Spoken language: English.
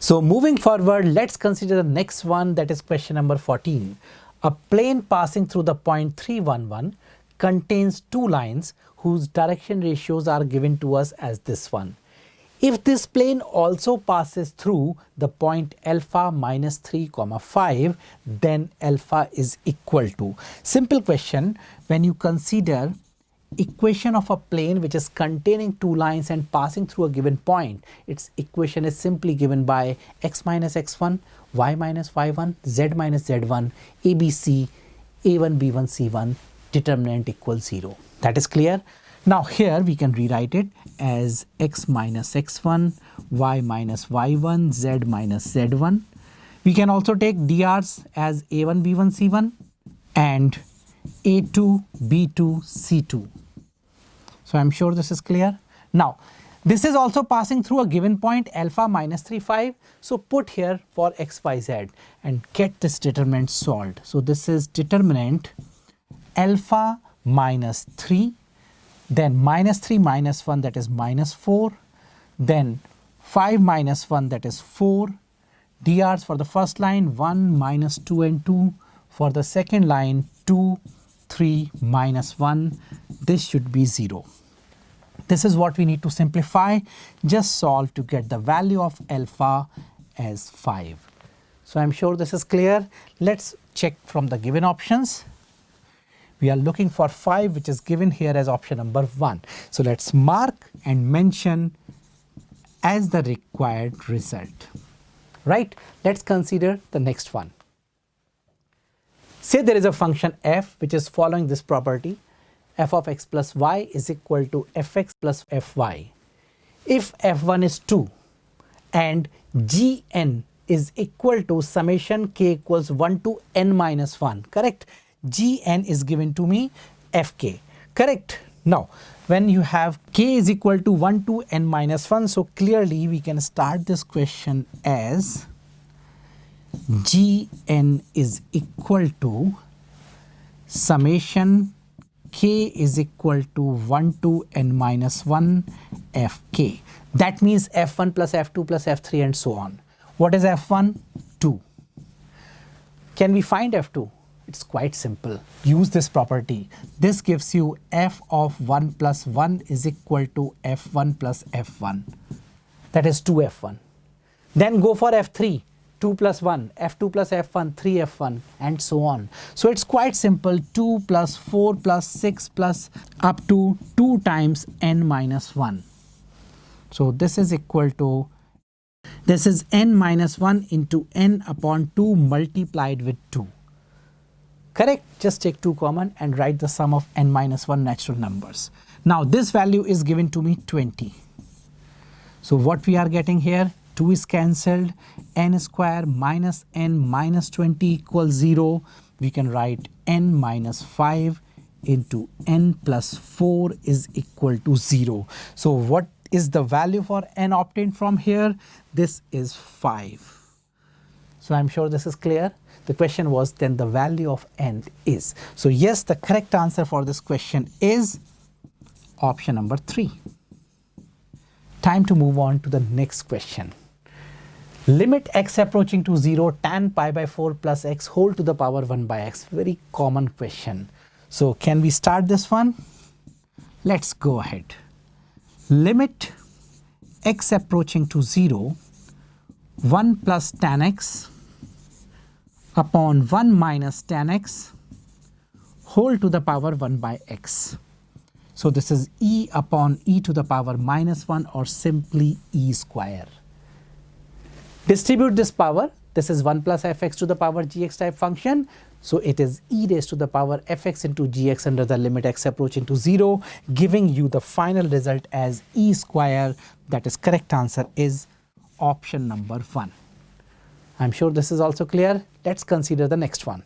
So moving forward, let's consider the next one, that is question number 14. A plane passing through the point 311 contains two lines whose direction ratios are given to us as this one. If this plane also passes through the point alpha minus 3, 5, then alpha is equal to. Simple question, when you consider equation of a plane which is containing two lines and passing through a given point, its equation is simply given by x minus x1, y minus y1, z minus z1, abc, a1, b1, c1, determinant equals 0. That is clear? Now here we can rewrite it as x minus x1, y minus y1, z minus z1. We can also take drs as a1, b1, c1 and a2, b2, c2. So I'm sure this is clear. Now this is also passing through a given point alpha minus 3, 5. So put here for x, y, z and get this determinant solved. So this is determinant alpha minus 3, then minus 3 minus 1, that is minus 4, then 5 minus 1, that is 4, drs for the first line 1 minus 2 and 2, for the second line 2, 3 minus 1, this should be 0. This is what we need to simplify. Just solve to get the value of alpha as 5. So I'm sure this is clear. Let's check from the given options. We are looking for 5, which is given here as option number 1. So let's mark and mention as the required result. Right? Let's consider the next one. Say there is a function f which is following this property. F of x plus y is equal to fx plus fy. If f1 is 2 and gn is equal to summation k equals 1 to n minus 1, correct? Gn is given to me fk, correct? Now when you have k is equal to 1 to n minus 1, so clearly we can start this question as gn is equal to summation k is equal to 1 to n minus 1 fk. That means f1 plus f2 plus f3 and so on. What is f1? 2. Can we find f2? It's quite simple. Use this property. This gives you f of 1 plus 1 is equal to f1 plus f1. That is 2f1. Then go for f3. 2 plus 1, f2 plus f1, 3f1 and so on. So it's quite simple. 2 plus 4 plus 6 plus up to 2 times n minus 1. So this is equal to, this is n minus 1 into n upon 2 multiplied with 2. Correct? Just take 2 common and write the sum of n minus 1 natural numbers. Now this value is given to me 20. So what we are getting here? 2 is cancelled, n square minus n minus 20 equals 0. We can write n minus 5 into n plus 4 is equal to 0. So what is the value for n obtained from here? This is 5. So I'm sure this is clear. The question was then the value of n is. So yes, the correct answer for this question is option number 3. Time to move on to the next question. Limit x approaching to 0 tan pi by 4 plus x whole to the power 1 by x. Very common question. So can we start this one? Let's go ahead. Limit x approaching to 0, 1 plus tan x upon 1 minus tan x whole to the power 1 by x. So this is e upon e to the power minus 1 or simply e square. Distribute this power. This is 1 plus fx to the power gx type function. So it is e raised to the power fx into gx under the limit x approaching to 0, giving you the final result as e square. That is correct answer is option number 1. I'm sure this is also clear. Let's consider the next one.